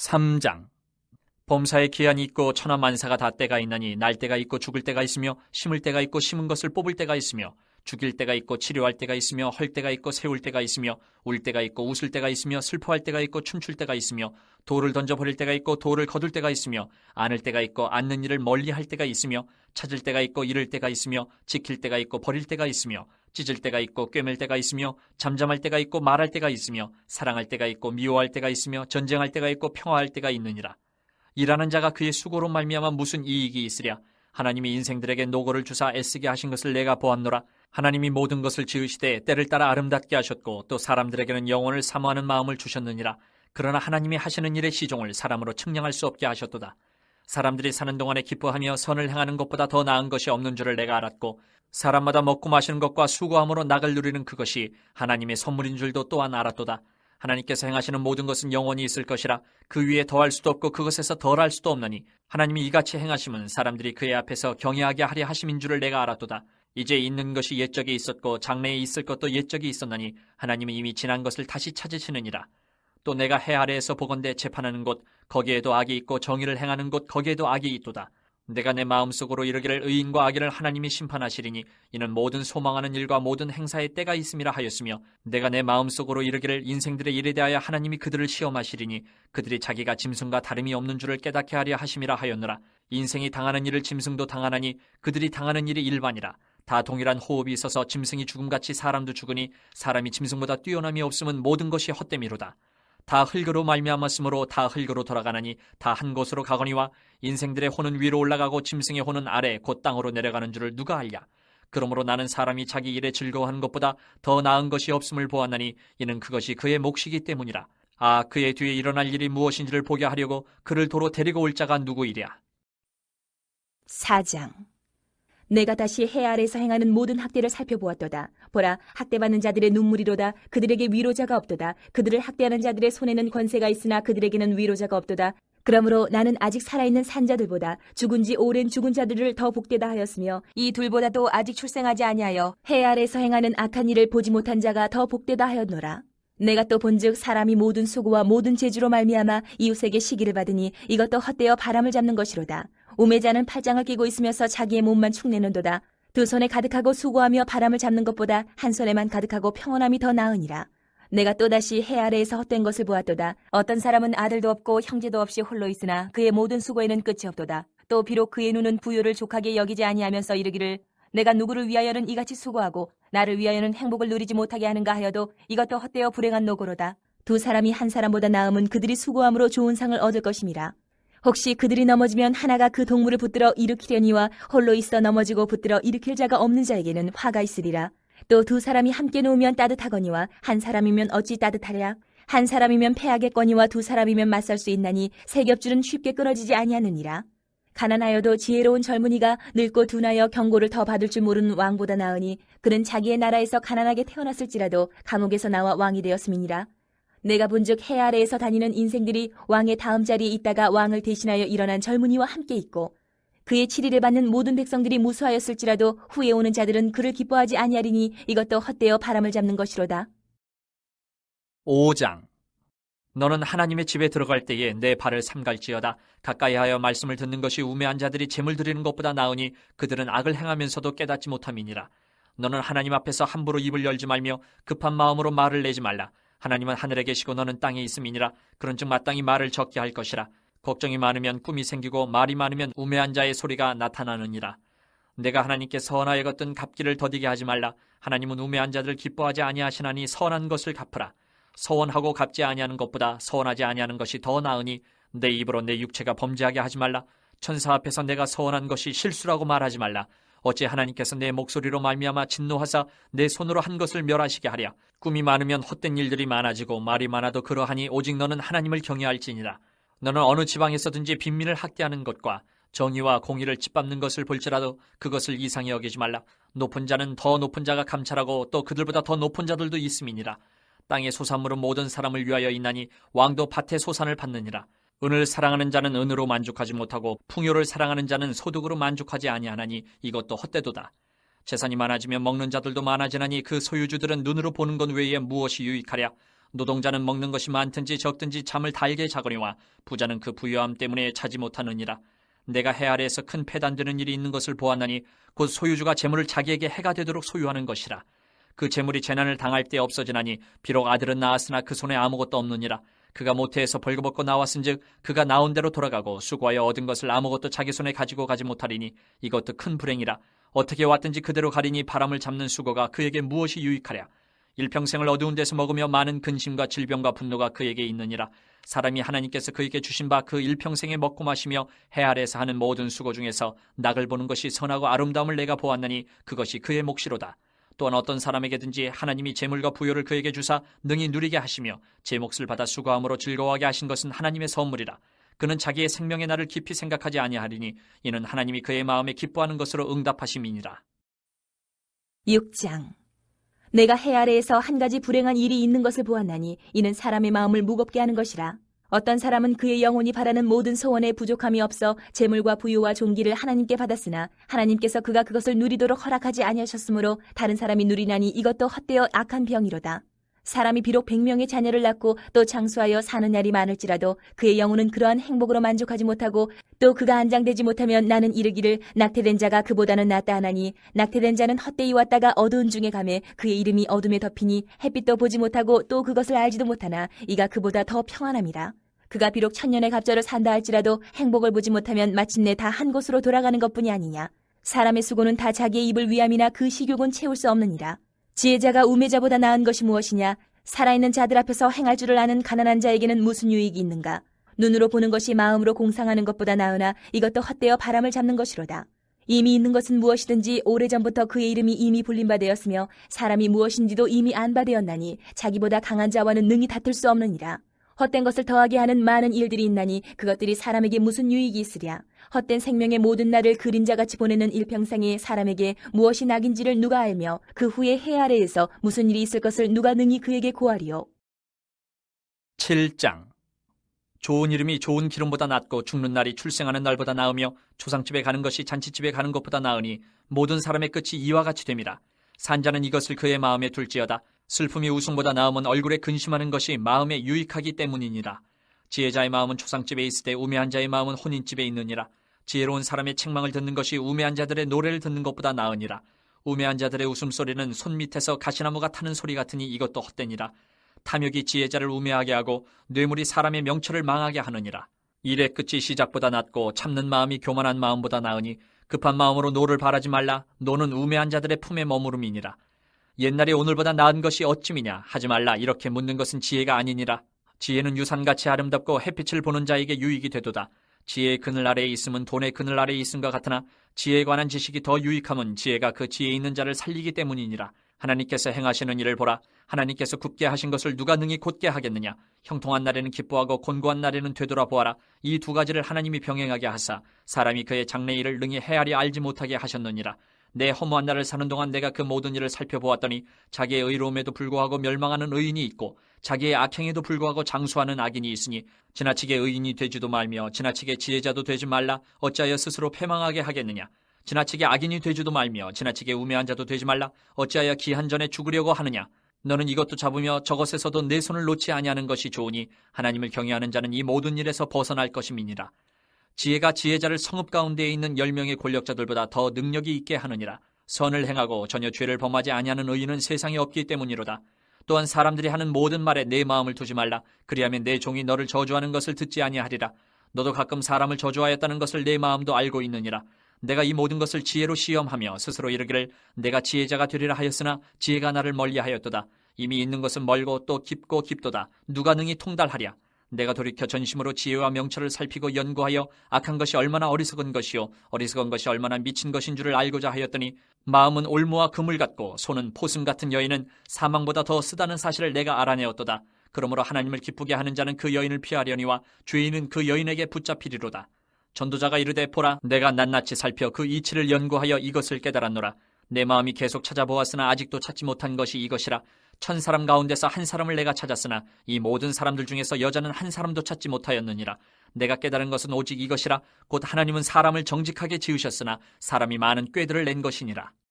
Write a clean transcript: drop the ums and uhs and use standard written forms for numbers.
3장. 범사에 기한이 있고 천하만사가 다 때가 있나니 날 때가 있고 죽을 때가 있으며 심을 때가 있고 심은 것을 뽑을 때가 있으며 죽일 때가 있고 치료할 때가 있으며 헐 때가 있고 세울 때가 있으며 울 때가 있고 웃을 때가 있으며 슬퍼할 때가 있고 춤출 때가 있으며 돌을 던져버릴 때가 있고 돌을 거둘 때가 있으며 안을 때가 있고 않는 일을 멀리할 때가 있으며 찾을 때가 있고 잃을 때가 있으며 지킬 때가 있고 버릴 때가 있으며 찢을 때가 있고 꿰맬 때가 있으며 잠잠할 때가 있고 말할 때가 있으며 사랑할 때가 있고 미워할 때가 있으며 전쟁할 때가 있고 평화할 때가 있느니라. 일하는 자가 그의 수고로 말미암아 무슨 이익이 있으랴. 하나님이 인생들에게 노고를 주사 애쓰게 하신 것을 내가 보았노라. 하나님이 모든 것을 지으시되 때를 따라 아름답게 하셨고 또 사람들에게는 영혼을 사모하는 마음을 주셨느니라. 그러나 하나님이 하시는 일의 시종을 사람으로 측량할 수 없게 하셨도다. 사람들이 사는 동안에 기뻐하며 선을 행하는 것보다 더 나은 것이 없는 줄을 내가 알았고 사람마다 먹고 마시는 것과 수고함으로 낙을 누리는 그것이 하나님의 선물인 줄도 또한 알았도다. 하나님께서 행하시는 모든 것은 영원히 있을 것이라. 그 위에 더할 수도 없고 그것에서 덜할 수도 없나니 하나님이 이같이 행하심은 사람들이 그의 앞에서 경외하게 하려 하심인 줄을 내가 알았도다. 이제 있는 것이 옛적에 있었고 장래에 있을 것도 옛적에 있었나니 하나님은 이미 지난 것을 다시 찾으시느니라. 또 내가 해 아래에서 보건대 재판하는 곳 거기에도 악이 있고 정의를 행하는 곳 거기에도 악이 있도다. 내가 내 마음속으로 이르기를 의인과 악인을 하나님이 심판하시리니 이는 모든 소망하는 일과 모든 행사에 때가 있음이라 하였으며 내가 내 마음속으로 이르기를 인생들의 일에 대하여 하나님이 그들을 시험하시리니 그들이 자기가 짐승과 다름이 없는 줄을 깨닫게 하려 하심이라 하였노라. 인생이 당하는 일을 짐승도 당하나니 그들이 당하는 일이 일반이라. 다 동일한 호흡이 있어서 짐승이 죽음같이 사람도 죽으니 사람이 짐승보다 뛰어남이 없음은 모든 것이 헛됨이로다. 다 흙으로 말미암았으므로 다 흙으로 돌아가나니 다 한 곳으로 가거니와 인생들의 혼은 위로 올라가고 짐승의 혼은 아래 곧 땅으로 내려가는 줄을 누가 알랴. 그러므로 나는 사람이 자기 일에 즐거워하는 것보다 더 나은 것이 없음을 보았나니 이는 그것이 그의 몫이기 때문이라. 아, 그의 뒤에 일어날 일이 무엇인지를 보게 하려고 그를 도로 데리고 올 자가 누구이랴. 4장. 내가 다시 해 아래에서 행하는 모든 학대를 살펴보았도다. 보라, 학대받는 자들의 눈물이로다. 그들에게 위로자가 없도다. 그들을 학대하는 자들의 손에는 권세가 있으나 그들에게는 위로자가 없도다. 그러므로 나는 아직 살아있는 산자들보다 죽은 지 오랜 죽은 자들을 더 복되다 하였으며 이 둘보다도 아직 출생하지 아니하여 해 아래에서 행하는 악한 일을 보지 못한 자가 더 복되다 하였노라. 내가 또 본즉 사람이 모든 수고와 모든 재주로 말미암아 이웃에게 시기를 받으니 이것도 헛되어 바람을 잡는 것이로다. 우매자는 팔짱을 끼고 있으면서 자기의 몸만 축내는도다. 두 손에 가득하고 수고하며 바람을 잡는 것보다 한 손에만 가득하고 평온함이 더 나으니라. 내가 또다시 해 아래에서 헛된 것을 보았도다. 어떤 사람은 아들도 없고 형제도 없이 홀로 있으나 그의 모든 수고에는 끝이 없도다. 또 비록 그의 눈은 부요를 족하게 여기지 아니하면서 이르기를 내가 누구를 위하여는 이같이 수고하고 나를 위하여는 행복을 누리지 못하게 하는가 하여도 이것도 헛되어 불행한 노고로다. 두 사람이 한 사람보다 나음은 그들이 수고함으로 좋은 상을 얻을 것임이라. 혹시 그들이 넘어지면 하나가 그 동물을 붙들어 일으키려니와 홀로 있어 넘어지고 붙들어 일으킬 자가 없는 자에게는 화가 있으리라. 또 두 사람이 함께 누우면 따뜻하거니와 한 사람이면 어찌 따뜻하랴. 한 사람이면 패하겠거니와 두 사람이면 맞설 수 있나니 세 겹줄은 쉽게 끊어지지 아니하느니라. 가난하여도 지혜로운 젊은이가 늙고 둔하여 경고를 더 받을 줄 모르는 왕보다 나으니 그는 자기의 나라에서 가난하게 태어났을지라도 감옥에서 나와 왕이 되었음이니라. 내가 본즉 해 아래에서 다니는 인생들이 왕의 다음 자리에 있다가 왕을 대신하여 일어난 젊은이와 함께 있고 그의 치리를 받는 모든 백성들이 무수하였을지라도 후에 오는 자들은 그를 기뻐하지 아니하리니 이것도 헛되어 바람을 잡는 것이로다. 5장. 너는 하나님의 집에 들어갈 때에 내 발을 삼갈지어다. 가까이하여 말씀을 듣는 것이 우매한 자들이 재물 드리는 것보다 나으니 그들은 악을 행하면서도 깨닫지 못함이니라. 너는 하나님 앞에서 함부로 입을 열지 말며 급한 마음으로 말을 내지 말라. 하나님은 하늘에 계시고 너는 땅에 있음이니라. 그런즉 마땅히 말을 적게 할 것이라. 걱정이 많으면 꿈이 생기고 말이 많으면 우매한 자의 소리가 나타나느니라. 내가 하나님께 선하여 걷던 갚기를 더디게 하지 말라. 하나님은 우매한 자들 기뻐하지 아니하시나니 선한 것을 갚으라. 서원하고 갚지 아니하는 것보다 서원하지 아니하는 것이 더 나으니 내 입으로 내 육체가 범죄하게 하지 말라. 천사 앞에서 내가 서원한 것이 실수라고 말하지 말라. 어찌 하나님께서 내 목소리로 말미암아 진노하사 내 손으로 한 것을 멸하시게 하랴. 꿈이 많으면 헛된 일들이 많아지고 말이 많아도 그러하니 오직 너는 하나님을 경외할지니라. 너는 어느 지방에서든지 빈민을 학대하는 것과 정의와 공의를 짓밟는 것을 볼지라도 그것을 이상히 여기지 말라. 높은 자는 더 높은 자가 감찰하고 또 그들보다 더 높은 자들도 있음이니라. 땅의 소산물은 모든 사람을 위하여 있나니 왕도 밭의 소산을 받느니라. 은을 사랑하는 자는 은으로 만족하지 못하고 풍요를 사랑하는 자는 소득으로 만족하지 아니하나니 이것도 헛되도다. 재산이 많아지면 먹는 자들도 많아지나니 그 소유주들은 눈으로 보는 것 외에 무엇이 유익하랴. 노동자는 먹는 것이 많든지 적든지 잠을 달게 자거니와 부자는 그 부유함 때문에 자지 못하느니라. 내가 해 아래에서 큰 패단되는 일이 있는 것을 보았나니 곧 소유주가 재물을 자기에게 해가 되도록 소유하는 것이라. 그 재물이 재난을 당할 때 없어지나니 비록 아들은 낳았으나 그 손에 아무것도 없느니라. 그가 모태에서 벌거벗고 나왔은즉 그가 나온 대로 돌아가고 수고하여 얻은 것을 아무것도 자기 손에 가지고 가지 못하리니 이것도 큰 불행이라. 어떻게 왔든지 그대로 가리니 바람을 잡는 수고가 그에게 무엇이 유익하랴. 일평생을 어두운 데서 먹으며 많은 근심과 질병과 분노가 그에게 있느니라. 사람이 하나님께서 그에게 주신 바 그 일평생에 먹고 마시며 해 아래에서 하는 모든 수고 중에서 낙을 보는 것이 선하고 아름다움을 내가 보았나니 그것이 그의 몫이로다. 또한 어떤 사람에게든지 하나님이 재물과 부요를 그에게 주사 능히 누리게 하시며 제 몫을 받아 수고함으로 즐거워하게 하신 것은 하나님의 선물이라. 그는 자기의 생명의 날을 깊이 생각하지 아니하리니 이는 하나님이 그의 마음에 기뻐하는 것으로 응답하심이니라. 6장. 내가 해 아래에서 한 가지 불행한 일이 있는 것을 보았나니 이는 사람의 마음을 무겁게 하는 것이라. 어떤 사람은 그의 영혼이 바라는 모든 소원에 부족함이 없어 재물과 부유와 존귀를 하나님께 받았으나 하나님께서 그가 그것을 누리도록 허락하지 아니하셨으므로 다른 사람이 누리나니 이것도 헛되어 악한 병이로다. 사람이 비록 100명의 자녀를 낳고 또 장수하여 사는 날이 많을지라도 그의 영혼은 그러한 행복으로 만족하지 못하고 또 그가 안장되지 못하면 나는 이르기를 낙태된 자가 그보다는 낫다 하나니 낙태된 자는 헛되이 왔다가 어두운 중에 가매 그의 이름이 어둠에 덮이니 햇빛도 보지 못하고 또 그것을 알지도 못하나 이가 그보다 더 평안함이라. 그가 비록 1000년의 갑절을 산다 할지라도 행복을 보지 못하면 마침내 다 한 곳으로 돌아가는 것뿐이 아니냐. 사람의 수고는 다 자기의 입을 위함이나 그 식욕은 채울 수 없느니라. 지혜자가 우매자보다 나은 것이 무엇이냐? 살아있는 자들 앞에서 행할 줄을 아는 가난한 자에게는 무슨 유익이 있는가? 눈으로 보는 것이 마음으로 공상하는 것보다 나으나 이것도 헛되어 바람을 잡는 것이로다. 이미 있는 것은 무엇이든지 오래전부터 그의 이름이 이미 불린 바 되었으며 사람이 무엇인지도 이미 안 바 되었나니 자기보다 강한 자와는 능히 다툴 수 없느니라. 헛된 것을 더하게 하는 많은 일들이 있나니 그것들이 사람에게 무슨 유익이 있으랴. 헛된 생명의 모든 날을 그림자같이 보내는 일평생에 사람에게 무엇이 낙인지를 누가 알며 그 후에 해 아래에서 무슨 일이 있을 것을 누가 능히 그에게 고하리요. 7장. 좋은 이름이 좋은 기름보다 낫고 죽는 날이 출생하는 날보다 나으며 초상집에 가는 것이 잔치집에 가는 것보다 나으니 모든 사람의 끝이 이와 같이 됨이라. 산자는 이것을 그의 마음에 둘지어다. 슬픔이 웃음보다 나음은 얼굴에 근심하는 것이 마음에 유익하기 때문이니라. 지혜자의 마음은 초상집에 있을 때 우매한 자의 마음은 혼인집에 있느니라. 지혜로운 사람의 책망을 듣는 것이 우매한 자들의 노래를 듣는 것보다 나으니라. 우매한 자들의 웃음소리는 손 밑에서 가시나무가 타는 소리 같으니 이것도 헛되니라. 탐욕이 지혜자를 우매하게 하고 뇌물이 사람의 명철을 망하게 하느니라. 일의 끝이 시작보다 낫고 참는 마음이 교만한 마음보다 나으니 급한 마음으로 노를 바라지 말라. 노는 우매한 자들의 품에 머무름이니라. 옛날에 오늘보다 나은 것이 어찌미냐 하지 말라. 이렇게 묻는 것은 지혜가 아니니라. 지혜는 유산같이 아름답고 햇빛을 보는 자에게 유익이 되도다. 지혜의 그늘 아래에 있음은 돈의 그늘 아래에 있음과 같으나 지혜에 관한 지식이 더 유익함은 지혜가 그 지혜에 있는 자를 살리기 때문이니라. 하나님께서 행하시는 일을 보라. 하나님께서 굽게 하신 것을 누가 능히 곧게 하겠느냐. 형통한 날에는 기뻐하고 곤고한 날에는 되돌아보아라. 이 두 가지를 하나님이 병행하게 하사 사람이 그의 장래 일을 능히 헤아려 알지 못하게 하셨느니라. 내 허무한 날을 사는 동안 내가 그 모든 일을 살펴보았더니 자기의 의로움에도 불구하고 멸망하는 의인이 있고 자기의 악행에도 불구하고 장수하는 악인이 있으니 지나치게 의인이 되지도 말며 지나치게 지혜자도 되지 말라. 어찌하여 스스로 패망하게 하겠느냐. 지나치게 악인이 되지도 말며 지나치게 우매한 자도 되지 말라. 어찌하여 기한 전에 죽으려고 하느냐. 너는 이것도 잡으며 저것에서도 내 손을 놓지 아니하는 것이 좋으니 하나님을 경외하는 자는 이 모든 일에서 벗어날 것임이니라. 지혜가 지혜자를 성읍 가운데에 있는 10명의 권력자들보다 더 능력이 있게 하느니라. 선을 행하고 전혀 죄를 범하지 아니하는 의인은 세상에 없기 때문이로다. 또한 사람들이 하는 모든 말에 내 마음을 두지 말라. 그리하면 내 종이 너를 저주하는 것을 듣지 아니하리라. 너도 가끔 사람을 저주하였다는 것을 내 마음도 알고 있느니라. 내가 이 모든 것을 지혜로 시험하며 스스로 이르기를 내가 지혜자가 되리라 하였으나 지혜가 나를 멀리하였도다. 이미 있는 것은 멀고 또 깊고 깊도다. 누가 능히 통달하랴. 내가 돌이켜 전심으로 지혜와 명철을 살피고 연구하여 악한 것이 얼마나 어리석은 것이요 어리석은 것이 얼마나 미친 것인 줄을 알고자 하였더니 마음은 올무와 그물 같고 손은 포승 같은 여인은 사망보다 더 쓰다는 사실을 내가 알아내었도다. 그러므로 하나님을 기쁘게 하는 자는 그 여인을 피하려니와 죄인은 그 여인에게 붙잡히리로다. 전도자가 이르되 보라 내가 낱낱이 살펴 그 이치를 연구하여 이것을 깨달았노라. 내 마음이 계속 찾아보았으나 아직도 찾지 못한 것이 이것이라. 1000사람 가운데서 한 사람을 내가 찾았으나 이 모든 사람들 중에서 여자는 한 사람도 찾지 못하였느니라. 내가 깨달은 것은 오직 이것이라. 곧 하나님은 사람을 정직하게 지으셨으나 사람이 많은 꾀들을 낸 것이니라.